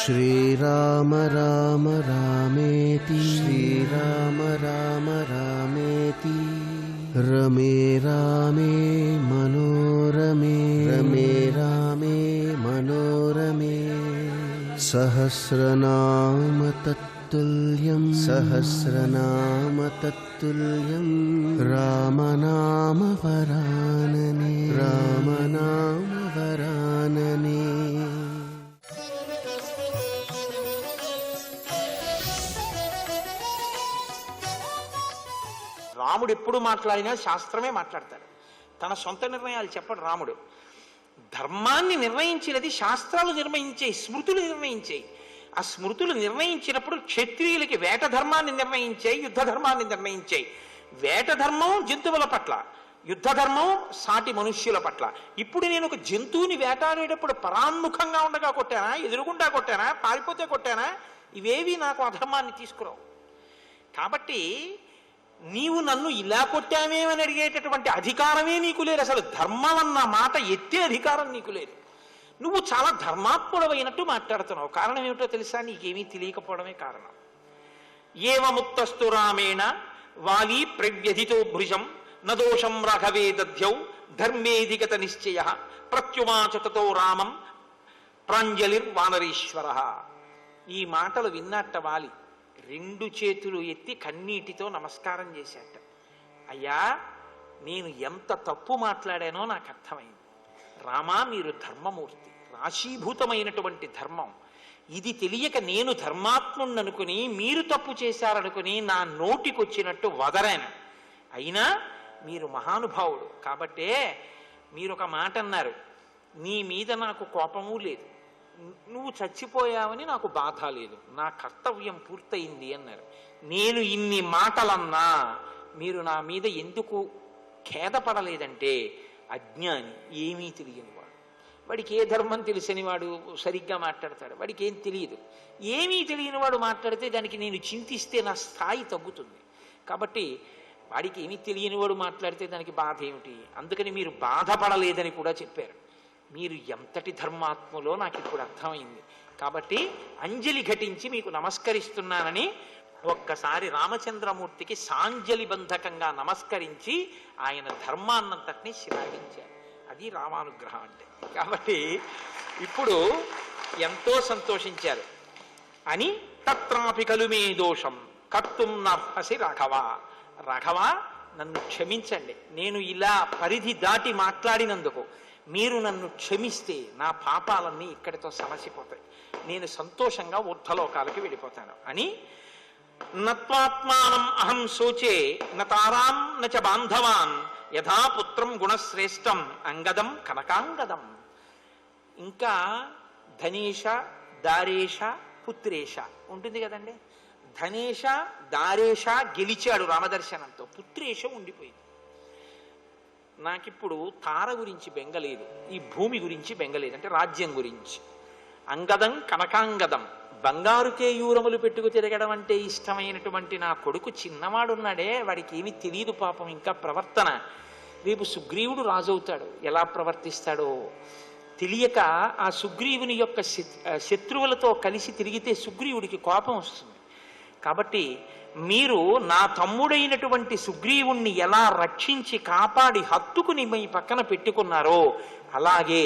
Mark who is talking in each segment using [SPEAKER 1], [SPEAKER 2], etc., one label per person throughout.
[SPEAKER 1] श्रीराम राम रामेति श्रीराम राम रामेति रमे रामे मनोरमे रमे रामे मनोरमे सहस्रनाम तत्तुल्यं सहस्रनाम तत्तुल्यं रामनाम वरानने रामनाम वरानने।
[SPEAKER 2] రాముడు ఎప్పుడు మాట్లాడినా శాస్త్రమే మాట్లాడతాడు. తన సొంత నిర్ణయాలు చెప్పడు రాముడు. ధర్మాన్ని నిర్ణయించినది శాస్త్రాలు నిర్ణయించేయి, స్మృతులు నిర్ణయించేయి. ఆ స్మృతులు నిర్ణయించినప్పుడు క్షత్రియులకి వేట ధర్మాన్ని నిర్ణయించాయి, యుద్ధ ధర్మాన్ని నిర్ణయించాయి. వేట ధర్మం జంతువుల పట్ల, యుద్ధ ధర్మం సాటి మనుష్యుల పట్ల. ఇప్పుడు నేను ఒక జంతువుని వేటాడేటప్పుడు పరాన్ముఖంగా ఉండగా కొట్టానా, ఎదురుగుండా కొట్టానా, పారిపోతే కొట్టానా, ఇవేవి నాకు అధర్మాన్ని తీసుకురావు. కాబట్టి నీవు నన్ను ఇలా కొట్టామేమని అడిగేటటువంటి అధికారమే నీకు లేదు. అసలు ధర్మం అన్న మాట ఎత్తే అధికారం నీకు లేదు. నువ్వు చాలా ధర్మాత్ముడవైనట్టు మాట్లాడుతున్నావు. కారణం ఏమిటో తెలుసా? నీకేమీ తెలియకపోవడమే కారణం. ఏవముక్తస్తు రామేణ వాలి ప్రవ్యధితో భృజం నదోషం రాఘవే దధ్యౌ ధర్మేధిగత నిశ్చయ ప్రత్యువాచ తతో రామం ప్రాంజలిర్వానరీశ్వర. ఈ మాటలు విన్నట్ట వాలి రెండు చేతులు ఎత్తి కన్నీటితో నమస్కారం చేశాట. అయ్యా, నేను ఎంత తప్పు మాట్లాడానో నాకు అర్థమైంది. రామా, మీరు ధర్మమూర్తి, రాశీభూతమైనటువంటి ధర్మం. ఇది తెలియక నేను ధర్మాత్ముణ్ణనుకుని మీరు తప్పు చేశారనుకుని నా నోటికొచ్చినట్టు వదరాను. అయినా మీరు మహానుభావుడు కాబట్టే మీరు ఒక మాట అన్నారు, నీ మీద నాకు కోపము లేదు, నువ్వు చచ్చిపోయావని నాకు బాధ లేదు, నా కర్తవ్యం పూర్తయింది అన్నారు. నేను ఇన్ని మాటలన్నా మీరు నా మీద ఎందుకు ఖేదపడలేదంటే అజ్ఞాని, ఏమీ తెలియని వాడు. వాడికి ఏ ధర్మం తెలిసని వాడు సరిగ్గా మాట్లాడతాడు. వాడికి ఏం తెలియదు. ఏమీ తెలియని వాడు మాట్లాడితే దానికి నేను చింతిస్తే నా స్థాయి తగ్గుతుంది. కాబట్టి వాడికి ఏమీ తెలియని వాడు మాట్లాడితే దానికి బాధ ఏమిటి? అందుకని మీరు బాధపడలేదని కూడా చెప్పారు. మీరు ఎంతటి ధర్మాత్ములో నాకు ఇప్పుడు అర్థమైంది. కాబట్టి అంజలి ఘటించి మీకు నమస్కరిస్తున్నానని ఒక్కసారి రామచంద్రమూర్తికి సాంజలి బంధకంగా నమస్కరించి ఆయన ధర్మాన్నంతటినీ శ్లాఘించారు. అది రామానుగ్రహం అంటే. కాబట్టి ఇప్పుడు ఎంతో సంతోషించారు. అని తత్రాపి కలుమే దోషం కర్తుం నర్హసి రాఘవ. రాఘవ, నన్ను క్షమించండి. నేను ఇలా పరిధి దాటి మాట్లాడినందుకు మీరు నన్ను క్షమిస్తే నా పాపాలన్నీ ఇక్కడితో సమసిపోతాయి. నేను సంతోషంగా ఊర్ధ్వలోకాలకి వెళ్ళిపోతాను అని నత్వాత్మానం అహం శోచే నతారాం నచ బాంధవాన్ యథాపుత్రం గుణశ్రేష్టం అంగదం కనకాంగదం. ఇంకా ధనేష దారేష పుత్రేష ఉంటుంది కదండి. ధనేష దారేష గెలిచాడు రామదర్శనంతో, పుత్రేష ఉండిపోయింది. నాకిప్పుడు తార గురించి బెంగలేదు, ఈ భూమి గురించి బెంగలేదు, అంటే రాజ్యం గురించి. అంగదం కనకాంగదం, బంగారు కేయూరములు పెట్టుకు తిరగడం అంటే ఇష్టమైనటువంటి నా కొడుకు చిన్నవాడున్నాడే, వాడికి ఏమీ తెలియదు పాపం ఇంకా ప్రవర్తన. రేపు సుగ్రీవుడు రాజవుతాడు, ఎలా ప్రవర్తిస్తాడో తెలియక ఆ సుగ్రీవుని యొక్క శత్రువులతో కలిసి తిరిగితే సుగ్రీవుడికి కోపం వస్తుంది. కాబట్టి మీరు నా తమ్ముడైనటువంటి సుగ్రీవుణ్ణి ఎలా రక్షించి కాపాడి హత్తుకుని మీ పక్కన పెట్టుకున్నారో అలాగే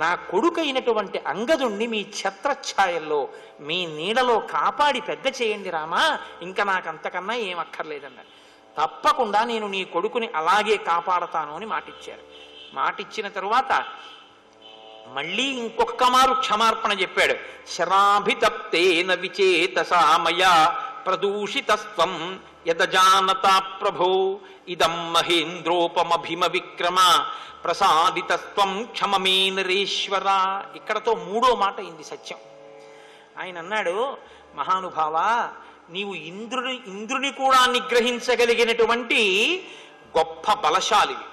[SPEAKER 2] నా కొడుకైనటువంటి అంగదుణ్ణి మీ ఛత్రఛాయల్లో మీ నీడలో కాపాడి పెద్ద చేయండి రామా, ఇంకా నాకు అంతకన్నా ఏం అక్కర్లేదన్నారు. తప్పకుండా నేను నీ కొడుకుని అలాగే కాపాడతాను అని మాటిచ్చారు. మాటిచ్చిన తరువాత మళ్ళీ ఇంకొక మారు క్షమార్పణ చెప్పాడు. శరాభితప్తేన విచేతసామయా ప్రదూషితస్త్వం యదజానతా ప్రభో ఇదం మహేంద్రోపమభిమ విక్రమ ప్రసాదితస్త్వం క్షమమే నరేశ్వర. ఇక్కడతో మూడో మాట అయింది సత్యం. ఆయన అన్నాడు, మహానుభావా, నీవు ఇంద్రుని కూడా నిగ్రహించగలిగినటువంటి గొప్ప బలశాలివి,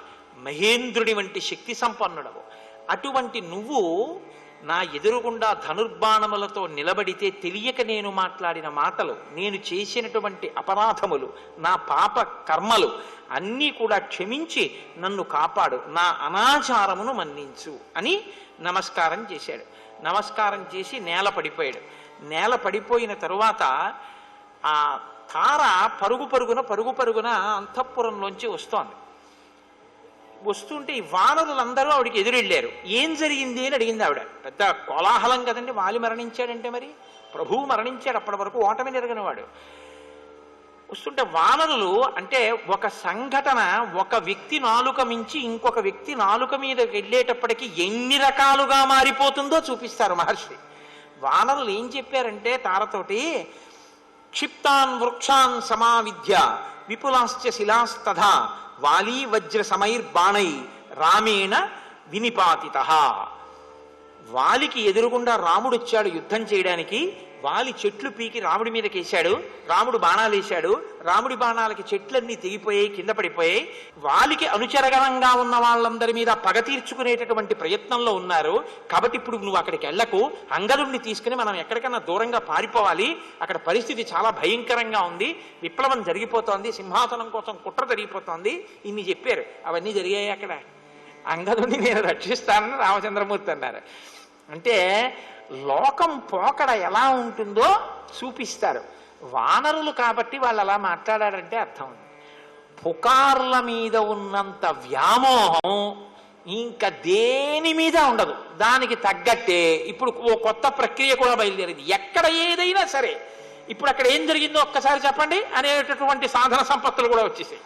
[SPEAKER 2] మహేంద్రుడి వంటి శక్తి సంపన్నుడవు. అటువంటి నువ్వు నా ఎదురుగుండా ధనుర్బాణములతో నిలబడితే తెలియక నేను మాట్లాడిన మాటలు, నేను చేసినటువంటి అపరాధములు, నా పాప కర్మలు అన్నీ కూడా క్షమించి నన్ను కాపాడు, నా అనాచారమును మన్నించు అని నమస్కారం చేశాడు. నమస్కారం చేసి నేల పడిపోయాడు. నేల పడిపోయిన తరువాత ఆ తార పరుగు పరుగున అంతఃపురంలోంచి వస్తోంది. వస్తుంటే ఈ వానరులందరూ ఆవిడికి ఎదురెళ్ళారు. ఏం జరిగింది అని అడిగింది ఆవిడ. పెద్ద కోలాహలం కదండి, వాలి మరణించాడంటే, మరి ప్రభువు మరణించాడు, అప్పటి వరకు ఓటమి నెరగనివాడు. వస్తుంటే వానరులు అంటే ఒక సంఘటన ఒక వ్యక్తి నాలుక మించి ఇంకొక వ్యక్తి నాలుక మీద వెళ్ళేటప్పటికి ఎన్ని రకాలుగా మారిపోతుందో చూపిస్తారు మహర్షి. వానరులు ఏం చెప్పారంటే తారతోటి, క్షిప్తాన్ వృక్షాన్ సమావిద్య విపులాశ్చ శిలాస్తథా వాలీ వజ్ర సమైర్బాణై రామేణ వినిపాతితః. వాలికి ఎదురుగుండా రాముడు వచ్చాడు యుద్ధం చేయడానికి. వాలి చెట్లు పీకి రాముడి మీదకి వేశాడు. రాముడు బాణాలు వేశాడు. రాముడి బాణాలకి చెట్లన్నీ తెగిపోయాయి, కింద పడిపోయాయి. వాలికి అనుచరగణంగా ఉన్న వాళ్ళందరి మీద పగ తీర్చుకునేటటువంటి ప్రయత్నంలో ఉన్నారు. కాబట్టి ఇప్పుడు నువ్వు అక్కడికి వెళ్ళకు, అంగదుడిని తీసుకుని మనం ఎక్కడికన్నా దూరంగా పారిపోవాలి. అక్కడ పరిస్థితి చాలా భయంకరంగా ఉంది, విప్లవం జరిగిపోతోంది, సింహాసనం కోసం కుట్ర జరిగిపోతోంది. ఇన్ని చెప్పారు. అవన్నీ జరిగాయి. అక్కడ అంగదుడిని నేను రక్షిస్తానని రామచంద్రమూర్తి అన్నారు. అంటే లోకం పోకడ ఎలా ఉంటుందో చూపిస్తారు. వానరులు కాబట్టి వాళ్ళు అలా మాట్లాడారంటే అర్థం ఉంది. పుకార్ల మీద ఉన్నంత వ్యామోహం ఇంకా దేని మీద ఉండదు. దానికి తగ్గట్టే ఇప్పుడు ఓ కొత్త ప్రక్రియ కూడా బయలుదేరింది. ఎక్కడ ఏదైనా సరే ఇప్పుడు అక్కడ ఏం జరిగిందో ఒక్కసారి చెప్పండి అనేటటువంటి సాధన సంపత్తులు కూడా వచ్చేసాయి.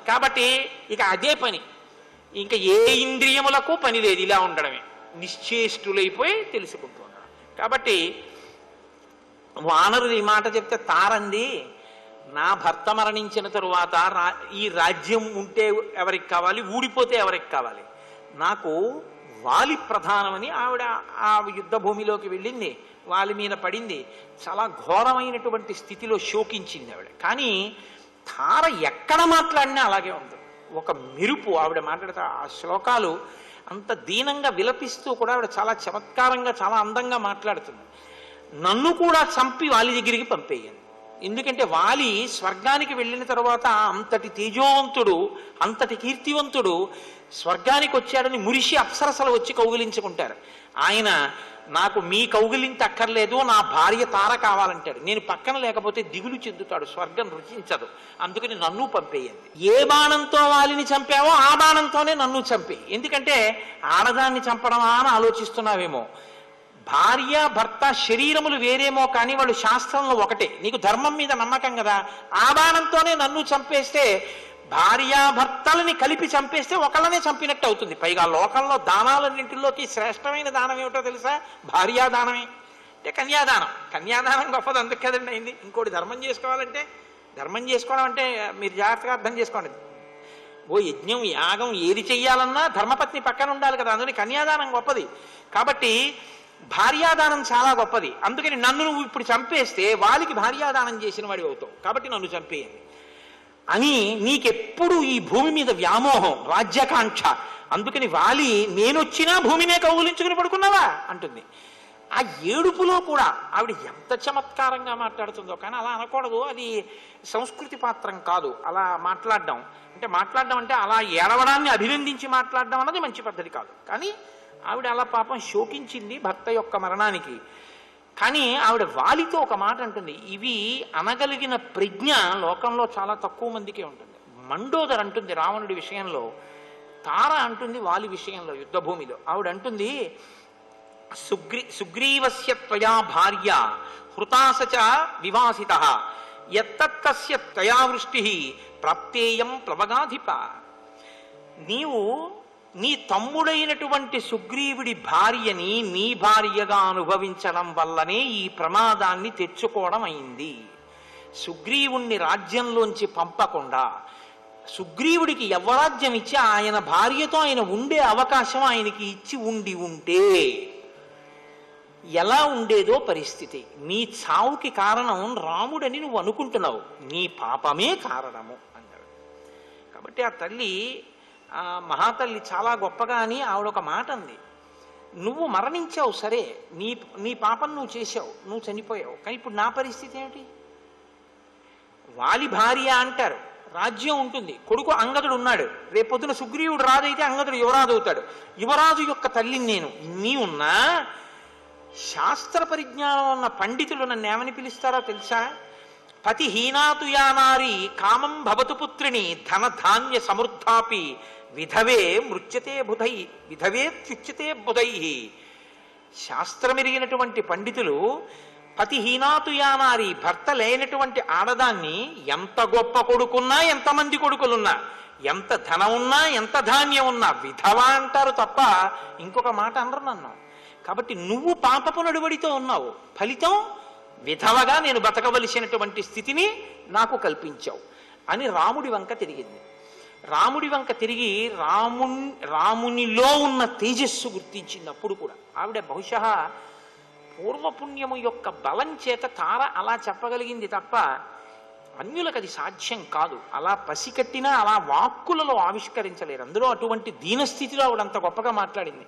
[SPEAKER 2] కాబట్టి ఇక అదే పని, ఇంకా ఏ ఇంద్రియములకు పని లేదు, ఇలా ఉండడమే, నిశ్చేష్టులైపోయి తెలుసుకుంటున్నారు. కాబట్టి వానరులు ఈ మాట చెప్తే తారంది, నా భర్త మరణించిన తరువాత ఈ రాజ్యం ఉంటే ఎవరికి కావాలి, ఊడిపోతే ఎవరికి కావాలి, నాకు వాలి ప్రధానమని ఆవిడ ఆ యుద్ధ భూమిలోకి వెళ్ళింది. వాలి మీద పడింది. చాలా ఘోరమైనటువంటి స్థితిలో శోకించింది ఆవిడ. కానీ తార ఎక్కడ మాట్లాడినా అలాగే ఉంది. ఒక మెరుపు ఆవిడ మాట్లాడితే ఆ శ్లోకాలు అంత దీనంగా విలపిస్తూ కూడా ఆవిడ చాలా చమత్కారంగా చాలా అందంగా మాట్లాడుతుంది. నన్ను కూడా చంపి వాలి దగ్గరికి పంపేయండి. ఎందుకంటే వాలి స్వర్గానికి వెళ్ళిన తర్వాత అంతటి తేజోవంతుడు, అంతటి కీర్తివంతుడు స్వర్గానికి వచ్చాడని మురిషి అప్సరసలు వచ్చి కౌగిలించుకుంటారు. ఆయన నాకు మీ కౌగిలింత అక్కర్లేదు, నా భార్య తార కావాలంటాడు. నేను పక్కన లేకపోతే దిగులు చెందుతాడు, స్వర్గం రుచించదు, అందుకని నన్ను పంపేయండి. ఏ బాణంతో వాలిని చంపావో ఆ బాణంతోనే నన్ను చంపే. ఎందుకంటే ఆడదాన్ని చంపడమా అని ఆలోచిస్తున్నావేమో. భార్య భర్త శరీరములు వేరేమో కానీ వాళ్ళు శాస్త్రంలో ఒకటే. నీకు ధర్మం మీద నమ్మకం కదా, ఆ బాణంతోనే నన్ను చంపేస్తే, భార్యాభర్తలని కలిపి చంపేస్తే ఒకళ్ళనే చంపినట్టు అవుతుంది. పైగా లోకంలో దానాలన్నింటిలోకి శ్రేష్టమైన దానం ఏమిటో తెలుసా? భార్యాదానమే. అంటే కన్యాదానం. కన్యాదానం గొప్పది, అందుకు కదండి అయింది. ఇంకోటి ధర్మం చేసుకోవాలంటే, ధర్మం చేసుకోవడం అంటే మీరు జాగ్రత్తగా అర్థం చేసుకోండి. ఓ యజ్ఞం యాగం ఏది చెయ్యాలన్నా ధర్మపత్ని పక్కన ఉండాలి కదా, అందుకని కన్యాదానం గొప్పది. కాబట్టి భార్యాదానం చాలా గొప్పది. అందుకని నన్ను నువ్వు ఇప్పుడు చంపేస్తే వాలికి భార్యాదానం చేసిన వాడి అవుతావు, కాబట్టి నన్ను చంపేయండి అని నీకెప్పుడు ఈ భూమి మీద వ్యామోహం, రాజ్యాకాంక్ష. అందుకని వాలి నేనొచ్చినా భూమినే కౌగులించుకుని పడుకున్నావా అంటుంది. ఆ ఏడుపులో కూడా ఆవిడ ఎంత చమత్కారంగా మాట్లాడుతుందో. కానీ అలా అనకూడదు, అది సంస్కృతి పాత్రం కాదు అలా మాట్లాడడం. అంటే అలా ఏడవడాన్ని అభినందించి మాట్లాడడం అన్నది మంచి పద్ధతి కాదు. కానీ ఆవిడ అలా పాపం శోకించింది భర్త యొక్క మరణానికి. కానీ ఆవిడ వాలితో ఒక మాట అంటుంది. ఇవి అనగలిగిన ప్రజ్ఞ లోకంలో చాలా తక్కువ మందికే ఉంటుంది. మండోదర్ అంటుంది రావణుడి విషయంలో, తార అంటుంది వాలి విషయంలో యుద్ధభూమిలో. ఆవిడ అంటుంది, సుగ్రీవస్య త్వయా భార్య హృతాసచ వివాసితః యత్తత్తస్య త్వయా వృష్టి ప్రాప్తేయం ప్లవగాధిప. నీవు నీ తమ్ముడైనటువంటి సుగ్రీవుడి భార్యని నీ భార్యగా అనుభవించడం వల్లనే ఈ ప్రమాదాన్ని తెచ్చుకోవడం అయింది. సుగ్రీవుణ్ణి రాజ్యంలోంచి పంపకుండా సుగ్రీవుడికి యవ్వరాజ్యం ఇచ్చి ఆయన భార్యతో ఆయన ఉండే అవకాశం ఆయనకి ఇచ్చి ఉంటే ఎలా ఉండేదో పరిస్థితి. నీ చావుకి కారణం రాముడని నువ్వు అనుకుంటున్నావు, నీ పాపమే కారణము అన్నాడు. కాబట్టి ఆ తల్లి, ఆ మహాతల్లి చాలా గొప్పగా అని ఆవిడ ఒక మాట అంది. నువ్వు మరణించావు సరే, నీ పాపం నువ్వు చేశావు, నువ్వు చనిపోయావు. కానీ ఇప్పుడు నా పరిస్థితి ఏమిటి? వాలి భార్య అంటారు, రాజ్యం ఉంటుంది, కొడుకు అంగదుడు ఉన్నాడు. రేపొద్దున సుగ్రీవుడు రాజైతే అంగదుడు యువరాజు అవుతాడు. యువరాజు యొక్క తల్లిని నేను, ఇన్ని ఉన్నా శాస్త్ర పరిజ్ఞానం ఉన్న పండితులు నన్ను ఏమని పిలుస్తారో తెలుసా? పతిహీనాతు యానారి కామం భవతు పుత్రిని ధన ధాన్య సమృద్ధాపి విధవే మృత్యతే బుధై విధవే త్యుచ్యతే బుధై. శాస్త్రమెరిగినటువంటి పండితులు పతిహీనాతు యానారి, భర్త లేనటువంటి ఆడదాన్ని ఎంత గొప్ప కొడుకున్నా, ఎంతమంది కొడుకులున్నా, ఎంత ధనం ఉన్నా, ఎంత ధాన్యం ఉన్నా విధవ అంటారు తప్ప ఇంకొక మాట అనరు నన్ను. కాబట్టి నువ్వు పాపపు నడువడితో ఉన్నావు, ఫలితం విధవగా నేను బతకవలసినటువంటి స్థితిని నాకు కల్పించావు అని రాముడి వంక తిరిగింది. రాముడి వంక తిరిగి రామునిలో ఉన్న తేజస్సు గుర్తించినప్పుడు కూడా ఆవిడ బహుశः పూర్వపుణ్యము యొక్క బలం చేత తార అలా చెప్పగలిగింది తప్ప అన్యులకు అది సాధ్యం కాదు. అలా పసికట్టినా అలా వాక్కులలో ఆవిష్కరించలేరు. అందులో అటువంటి దీనస్థితిలో ఆవిడంత గొప్పగా మాట్లాడింది.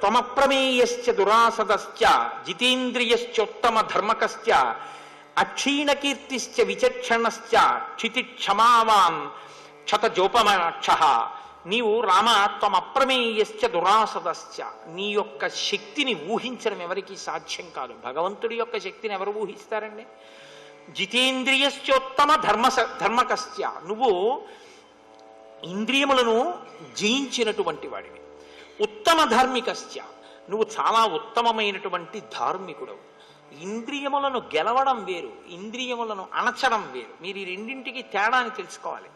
[SPEAKER 2] త్వమప్రమేయశ్చ దురాసదశ్చ జితేంద్రియశ్చోత్తమ ధర్మకశ్చ అక్షీణకీర్తిశ్చ విచక్షణశ్చ క్షితి క్షమావాన్ క్షతజోపమాక్షః. నీవు రామ త్వమప్రమేయశ్చ దురాసదశ్చ, నీ యొక్క శక్తిని ఊహించడం ఎవరికి సాధ్యం కాదు. భగవంతుడి యొక్క శక్తిని ఎవరు ఊహిస్తారండి? జితేంద్రియశ్చోత్తమ ధర్మకశ్చ, నువ్వు ఇంద్రియములను జయించినటువంటి వాడివి. ఉత్తమ ధార్మికశ్చ, నువ్వు చాలా ఉత్తమమైనటువంటి ధార్మికుడవు. ఇంద్రియములను గెలవడం వేరు, ఇంద్రియములను అణచడం వేరు. మీరు ఈ రెండింటికి తేడాని తెలుసుకోవాలి.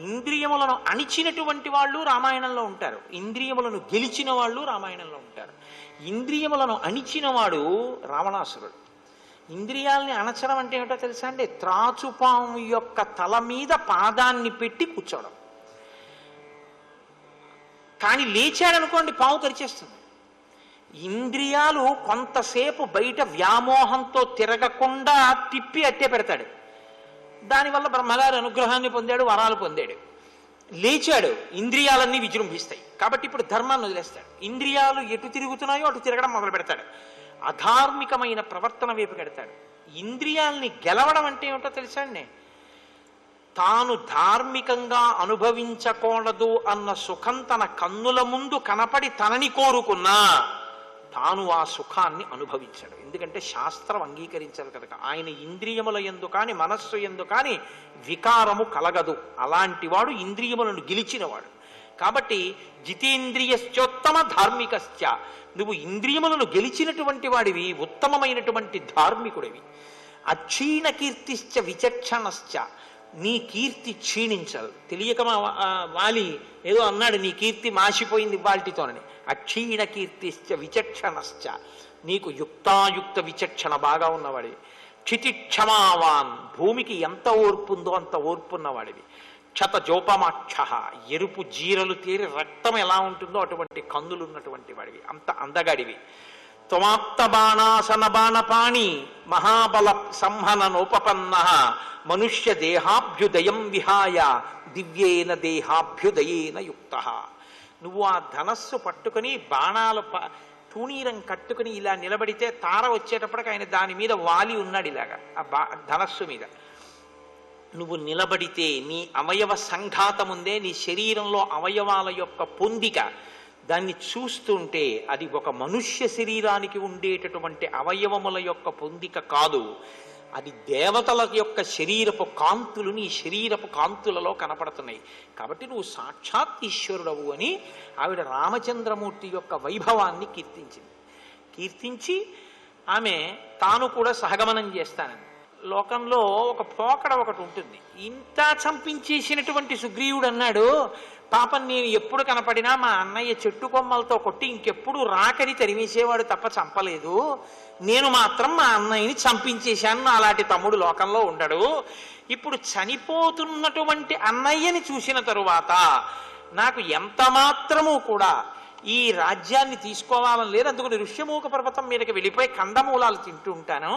[SPEAKER 2] ఇంద్రియములను అణిచినటువంటి వాళ్ళు రామాయణంలో ఉంటారు, ఇంద్రియములను గెలిచిన వాళ్ళు రామాయణంలో ఉంటారు. ఇంద్రియములను అణిచినవాడు రావణాసురుడు. ఇంద్రియాలని అణచడం అంటే ఏమిటో తెలుసా అండి? త్రాచుపాము యొక్క తల మీద పాదాన్ని పెట్టి కూర్చోవడం. కానీ లేచాడనుకోండి పాము కరిచేస్తుంది. ఇంద్రియాలు కొంతసేపు బయట వ్యామోహంతో తిరగకుండా తిప్పి అట్టే పెడతాడు. దానివల్ల బ్రహ్మగారి అనుగ్రహాన్ని పొందాడు, వరాలు పొందాడు. లేచాడు, ఇంద్రియాలన్నీ విజృంభిస్తాయి. కాబట్టి ఇప్పుడు ధర్మాన్ని వదిలేస్తాడు. ఇంద్రియాలు ఎటు తిరుగుతున్నాయో అటు తిరగడం మొదలు పెడతాడు. అధార్మికమైన ప్రవర్తన వైపు పెడతాడు. ఇంద్రియాల్ని గెలవడం అంటే ఏమిటో తెలుసా అండి? తాను ధార్మికంగా అనుభవించకూడదు అన్న సుఖం తన కన్నుల ముందు కనపడి తనని కోరుకున్నా తాను ఆ సుఖాన్ని అనుభవించాడు. ఎందుకంటే శాస్త్రం అంగీకరించదు కనుక. ఆయన ఇంద్రియముల యందు కాని మనస్సు యందు కాని వికారము కలగదు. అలాంటి వాడు ఇంద్రియములను గెలిచినవాడు. కాబట్టి జితేంద్రియశ్చోత్తమ ధార్మికశ్చ, నువ్వు ఇంద్రియములను గెలిచినటువంటి వాడివి, ఉత్తమమైనటువంటి ధార్మికుడివి. అక్షీణ కీర్తిశ్చ విచక్షణశ్చ, నీ కీర్తి క్షీణించదు. తెలియక వాలి ఏదో అన్నాడు, నీ కీర్తి మాసిపోయింది వాల్టితోనని. అక్షీణ కీర్తిశ్చ విచక్షణశ్చ, నీకు యుక్తాయుక్త విచక్షణ బాగా ఉన్నవాడివి. క్షితి క్షమావాన్, భూమికి ఎంత ఓర్పు ఉందో అంత ఓర్పు ఉన్నవాడివి. క్షతజోపమాక్ష, ఎరుపు జీరలు తీరి రక్తం ఎలా ఉంటుందో అటువంటి కందులు ఉన్నటువంటి వాడివి, అంత అందగాడివి. త్వమాప్త బాణాసన బాణపాణి మహాబల సంహననోపపన్న మనుష్య దేహాభ్యుదయం విహాయ దివ్యేన దేహాభ్యుదయేన యుక్త. నువ్వు ఆ ధనస్సు పట్టుకుని బాణాలు తూణీరం కట్టుకుని ఇలా నిలబడితే తార వచ్చేటప్పటికి ఆయన దాని మీద వాలి ఉన్నాడు ఇలాగా ఆ ధనస్సు మీద. నువ్వు నిలబడితే నీ అవయవ సంఘాతముందే, నీ శరీరంలో అవయవాల యొక్క పొందిక, దాన్ని చూస్తుంటే అది ఒక మనుష్య శరీరానికి ఉండేటటువంటి అవయవముల యొక్క పొందిక కాదు, అది దేవతల యొక్క శరీరపు కాంతులు నీ శరీరపు కాంతులలో కనపడుతున్నాయి. కాబట్టి నువ్వు సాక్షాత్ ఈశ్వరుడవు అని ఆవిడ రామచంద్రమూర్తి యొక్క వైభవాన్ని కీర్తించి ఆమె తాను కూడా సహగమనం చేస్తానని. లోకంలో ఒక పోకడ ఒకటి ఉంటుంది. ఇంత చంపించేసినటువంటి సుగ్రీవుడు అన్నాడు, పాపం నేను ఎప్పుడు కనపడినా మా అన్నయ్య చెట్టు కొమ్మలతో కొట్టి ఇంకెప్పుడు రాకని తరిమేసేవాడు తప్ప చంపలేదు, నేను మాత్రం మా అన్నయ్యని చంపించేశాను, అలాంటి తమ్ముడు లోకంలో ఉండడు. ఇప్పుడు చనిపోతున్నటువంటి అన్నయ్యని చూసిన తరువాత నాకు ఎంత మాత్రమూ కూడా ఈ రాజ్యాన్ని తీసుకోవాలని లేదు. అందుకని ఋష్యమూక పర్వతం మీదకి వెళ్ళిపోయి కందమూలాలు తింటూ ఉంటాను,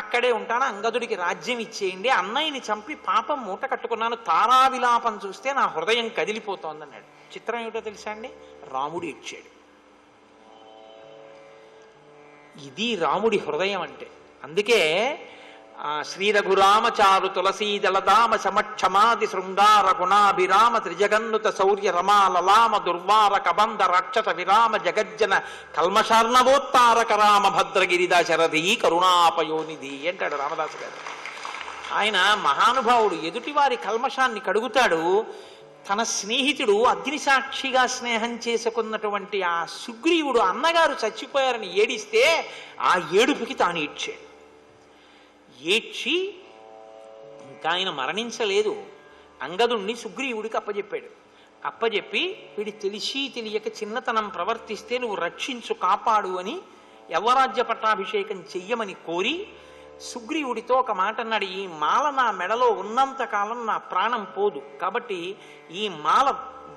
[SPEAKER 2] అక్కడే ఉంటాను, అంగదుడికి రాజ్యం ఇచ్చేయండి, అన్నయ్యని చంపి పాపం మూట కట్టుకున్నాను, తారావిలాపం చూస్తే నా హృదయం కదిలిపోతోంది అన్నాడు. చిత్రం ఏమిటో తెలుసా అండి? రాముడు ఇచ్చాడు. ఇది రాముడి హృదయం అంటే. అందుకే శ్రీరఘురామచారు తులసీదళదామ సమక్షమాది శృంగార గుణాభిరామ త్రిజగన్నుత శౌర్య రమా లలామ దుర్వార కబంధ రాక్షస విరామ జగజ్జన కల్మషార్ణవోత్తారక రామ భద్రగిరిదాశరథి కరుణాపయోనిధి అంటాడు రామదాసు గారు. ఆయన మహానుభావుడు, ఎదుటివారి కల్మషాన్ని కడుగుతాడు. తన స్నేహితుడు అగ్నిసాక్షిగా స్నేహం చేసుకున్నటువంటి ఆ సుగ్రీవుడు అన్నగారు చచ్చిపోయారని ఏడిస్తే ఆ ఏడుపుకి తాను ఏడ్చాడు. ఏడ్చి ఇంకా ఆయన మరణించలేదు, అంగదుణ్ణి సుగ్రీవుడికి అప్పజెప్పాడు. అప్పజెప్పి వీడి తెలిసి తెలియక చిన్నతనం ప్రవర్తిస్తే నువ్వు రక్షించు, కాపాడు అని యవ్వరాజ్య పట్టాభిషేకం చెయ్యమని కోరి సుగ్రీవుడితో ఒక మాట అన్నాడు. ఈ మాల నా మెడలో ఉన్నంతకాలం నా ప్రాణం పోదు, కాబట్టి ఈ మాల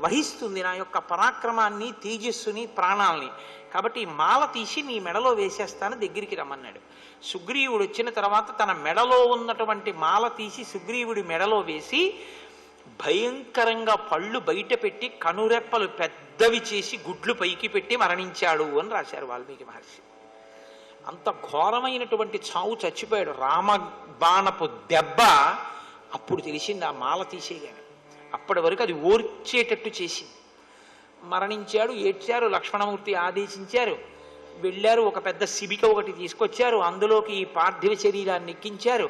[SPEAKER 2] వహిస్తుంది నా యొక్క పరాక్రమాన్ని, తేజస్సుని, ప్రాణాల్ని. కాబట్టి ఈ మాల తీసి నీ మెడలో వేసేస్తాను, దగ్గరికి రమ్మన్నాడు. సుగ్రీవుడు వచ్చిన తర్వాత తన మెడలో ఉన్నటువంటి మాల తీసి సుగ్రీవుడి మెడలో వేసి భయంకరంగా పళ్ళు బయట పెట్టి కనురెప్పలు పెద్దవి చేసి గుడ్లు పైకి పెట్టి మరణించాడు అని రాశారు వాల్మీకి మహర్షి. అంత ఘోరమైనటువంటి చావు చచ్చిపోయాడు. రామబాణపు దెబ్బ అప్పుడు తెలిసింది ఆ మాల తీసేయగానే. అప్పటి వరకు అది ఓర్చేటట్టు చేసింది. మరణించాడు, ఏడ్చారు. లక్ష్మణమూర్తి ఆదేశించారు, వెళ్ళారు. ఒక పెద్ద శిబిక ఒకటి తీసుకొచ్చారు, అందులోకి ఈ పార్థివ శరీరాన్ని ఎక్కించారు.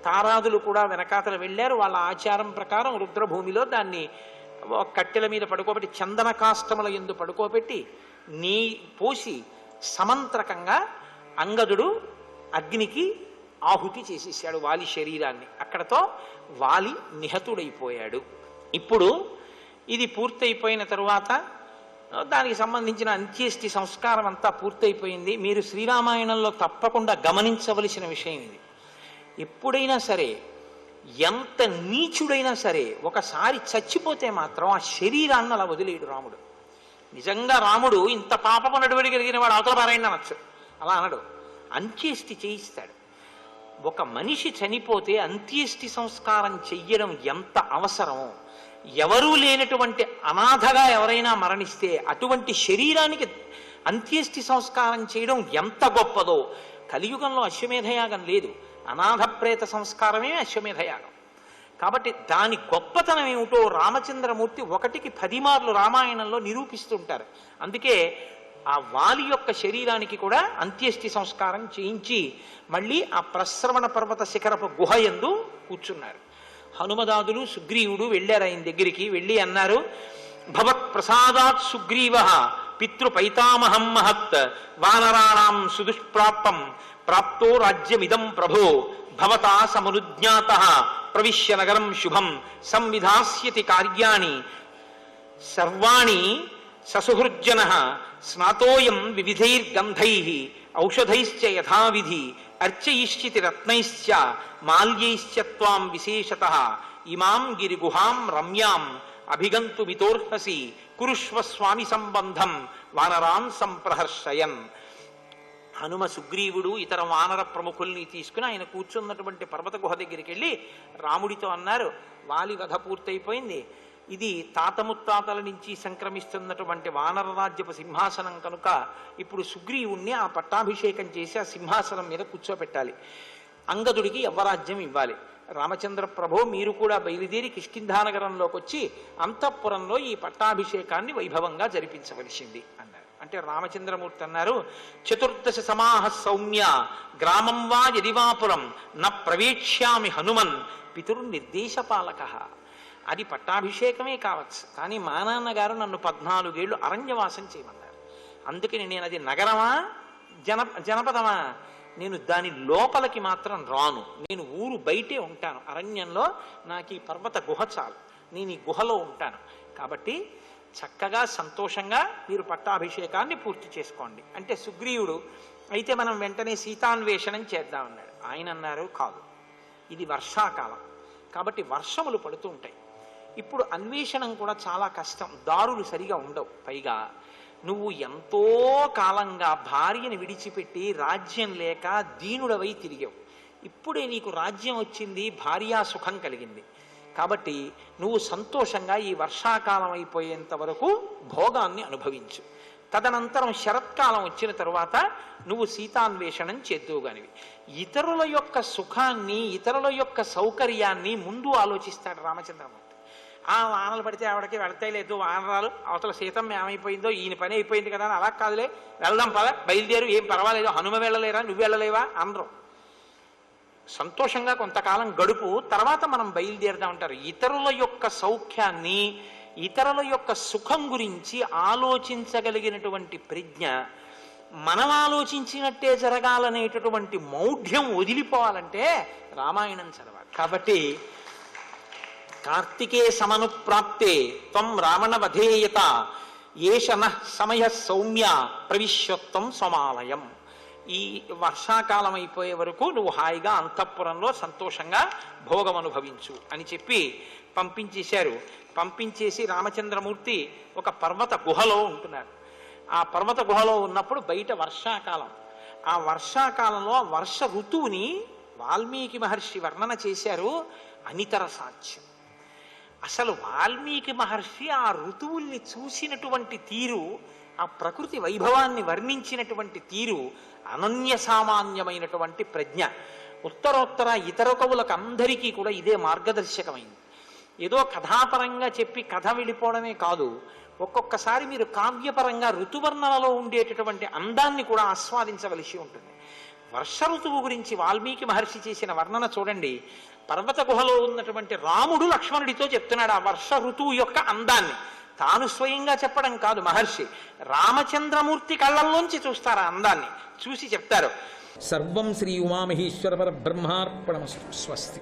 [SPEAKER 2] తారాదులు కూడా వెనకాతల వెళ్ళారు. వాళ్ళ ఆచారం ప్రకారం రుద్రభూమిలో దాన్ని కట్టెల మీద పడుకోబెట్టి చందన కాష్టముల యందు పడుకోబెట్టి నీ పోసి సమంత్రకంగా అంగదుడు అగ్నికి ఆహుతి చేసేసాడు వాలి శరీరాన్ని. అక్కడతో వాలి నిహతుడైపోయాడు. ఇప్పుడు ఇది పూర్తయిపోయిన తరువాత దానికి సంబంధించిన అంత్యేష్టి సంస్కారం అంతా పూర్తయిపోయింది. మీరు శ్రీరామాయణంలో తప్పకుండా గమనించవలసిన విషయం ఇది. ఎప్పుడైనా సరే, ఎంత నీచుడైనా సరే, ఒకసారి చచ్చిపోతే మాత్రం ఆ శరీరాన్ని అలా వదిలేడు రాముడు. నిజంగా రాముడు ఇంత పాపము నడువడి కలిగిన వాడు అవతల పారాయణ అనొచ్చు, అలా అనడు. అంత్యేష్టి చేయిస్తాడు. ఒక మనిషి చనిపోతే అంత్యేష్టి సంస్కారం చెయ్యడం ఎంత అవసరమో, ఎవరూ లేనటువంటి అనాథగా ఎవరైనా మరణిస్తే అటువంటి శరీరానికి అంత్యేష్టి సంస్కారం చేయడం ఎంత గొప్పదో. కలియుగంలో అశ్వమేధయాగం లేదు, అనాథ ప్రేత సంస్కారమే అశ్వమేధయాగం. కాబట్టి దాని గొప్పతనం ఏమిటో రామచంద్రమూర్తి 1కి 10 మార్లు రామాయణంలో నిరూపిస్తుంటారు. అందుకే ఆ వాలి యొక్క శరీరానికి కూడా అంత్యేష్టి సంస్కారం చేయించి మళ్ళీ ఆ ప్రశ్రవణ పర్వత శిఖరపు గుహ యందు కూర్చున్నారు. హనుమదాదులు సుగ్రీవుడు వెళ్ళారు ఆయన దగ్గరికి. వెళ్ళి అన్నారు, భవత్ ప్రసాదాత్ సుగ్రీవ పితృపైతామహం మహత్ వానరాణాం సుదుష్ప్రాప్తం ప్రాప్తో రాజ్యమిదం ప్రభో భవతా సమనుజ్ఞాత ప్రవిశ్య నగరం శుభం సంవిధాస్యతి కార్యాణి సర్వాణి ససుహృజ్జన స్నాతోయం వివిధైర్గంధై ఔషధైశ్చ యథావిధి అర్చయిష్యతి రత్నైశ్చ మాల్యైశ్చ త్వాం విశేషతః ఇమాం గిరిగుహాం రమ్యాం అభిగంతుమితోర్హసి కురుష్వ స్వామి సంబంధం వానరాన్ సంప్రహర్షయన్. హనుమ సుగ్రీవుడు ఇతర వానర ప్రముఖుల్ని తీసుకుని ఆయన కూర్చున్నటువంటి పర్వత గుహ దగ్గరికి వెళ్ళి రాముడితో అన్నారు, వాలి వధ పూర్తయిపోయింది, ఇది తాత ముత్తాతల నుంచి సంక్రమిస్తున్నటువంటి వానర రాజ్యపు సింహాసనం కనుక ఇప్పుడు సుగ్రీవుణ్ణి ఆ పట్టాభిషేకం చేసి ఆ సింహాసనం మీద కూర్చోపెట్టాలి, అంగదుడికి యవ్వరాజ్యం ఇవ్వాలి. రామచంద్ర ప్రభో మీరు కూడా బయలుదేరి కిష్కింధానగరంలోకి వచ్చి అంతఃపురంలో ఈ పట్టాభిషేకాన్ని వైభవంగా జరిపించవలసింది అన్నారు. అంటే రామచంద్రమూర్తి అన్నారు, 14 సమాహ సౌమ్య గ్రామం వా యదివాపురం న ప్రవేక్ష్యామి హనుమన్ పితుర్నిర్దేశపాలక. అది పట్టాభిషేకమే కావచ్చు, కానీ మా నాన్నగారు నన్ను 14 ఏళ్ళు అరణ్యవాసం చేయమన్నారు. అందుకని నేను అది నగరమా జనపదమా, నేను దాని లోపలికి మాత్రం రాను, నేను ఊరు బయటే ఉంటాను. అరణ్యంలో నాకు ఈ పర్వత గుహ చాలు, నేను ఈ గుహలో ఉంటాను. కాబట్టి చక్కగా సంతోషంగా మీరు పట్టాభిషేకాన్ని పూర్తి చేసుకోండి అంటే సుగ్రీవుడు అయితే మనం వెంటనే సీతాన్వేషణం చేద్దామన్నాడు. ఆయన అన్నారు, కాదు, ఇది వర్షాకాలం కాబట్టి వర్షములు పడుతూ ఉంటాయి, ఇప్పుడు అన్వేషణం కూడా చాలా కష్టం, దారులు సరిగా ఉండవు, పైగా నువ్వు ఎంతో కాలంగా భార్యను విడిచిపెట్టి రాజ్యం లేక దీనుడవై తిరిగావు, ఇప్పుడే నీకు రాజ్యం వచ్చింది, భార్యా సుఖం కలిగింది, కాబట్టి నువ్వు సంతోషంగా ఈ వర్షాకాలం అయిపోయేంత వరకు భోగాన్ని అనుభవించు, తదనంతరం శరత్కాలం వచ్చిన తరువాత నువ్వు సీతాన్వేషణం చేద్దువుగానివి. ఇతరుల యొక్క సుఖాన్ని, ఇతరుల యొక్క సౌకర్యాన్ని ముందు ఆలోచిస్తాడు రామచంద్రమూర్తి. ఆ వానలు పడితే ఆవిడకి వెళ్తాయి లేదు, వానరాలు అవతల సీతమ్మ ఏమైపోయిందో, ఈయన పని అయిపోయింది కదా అని అలా కాదులే, వెళ్దాం పద, బయలుదేరు, ఏం పర్వాలేదు, హనుమ వెళ్ళలేరా, నువ్వు వెళ్ళలేవా అనరు. సంతోషంగా కొంతకాలం గడుపు, తర్వాత మనం బయలుదేరుదాం అంటారు. ఇతరుల యొక్క సౌఖ్యాన్ని, ఇతరుల యొక్క సుఖం గురించి ఆలోచించగలిగినటువంటి ప్రజ్ఞ, మనం ఆలోచించినట్టే జరగాలనేటటువంటి మౌఢ్యం వదిలిపోవాలంటే రామాయణం చదవాలి. కాబట్టి కార్తికే సమనుప్రాప్తే త్వం రావణ వధేయత ఏష నః సమయ సౌమ్య ప్రవిశ్వత్వం స్వమాలయం. ఈ వర్షాకాలం అయిపోయే వరకు నువ్వు హాయిగా అంతఃపురంలో సంతోషంగా భోగం అనుభవించు అని చెప్పి పంపించేశారు. పంపించేసి రామచంద్రమూర్తి ఒక పర్వత గుహలో ఉంటున్నారు. ఆ పర్వత గుహలో ఉన్నప్పుడు బయట వర్షాకాలం. ఆ వర్షాకాలంలో వర్ష ఋతువుని వాల్మీకి మహర్షి వర్ణన చేశారు. అనితర సాధ్యం. అసలు వాల్మీకి మహర్షి ఆ ఋతువుల్ని చూసినటువంటి తీరు, ఆ ప్రకృతి వైభవాన్ని వర్ణించినటువంటి తీరు అనన్య సామాన్యమైనటువంటి ప్రజ్ఞ. ఉత్తరోత్తర ఇతర కవులకు అందరికీ కూడా ఇదే మార్గదర్శకమైంది. ఏదో కథాపరంగా చెప్పి కథ వెళ్ళిపోవడమే కాదు, ఒక్కొక్కసారి మీరు కావ్యపరంగా ఋతువర్ణనలో ఉండేటటువంటి అందాన్ని కూడా ఆస్వాదించవలసి ఉంటుంది. వర్ష ఋతువు గురించి వాల్మీకి మహర్షి చేసిన వర్ణన చూడండి. పర్వత గుహలో ఉన్నటువంటి రాముడు లక్ష్మణుడితో చెప్తున్నాడు ఆ వర్ష ఋతువు యొక్క అందాన్ని. తాను స్వయంగా చెప్పడం కాదు మహర్షి, రామచంద్రమూర్తి కళ్ళల్లోంచి చూస్తారు ఆ అందాన్ని, చూసి చెప్తారు.
[SPEAKER 3] సర్వం శ్రీ ఉమామహేశ్వర పరబ్రహ్మార్పణమస్తు. స్వస్తి.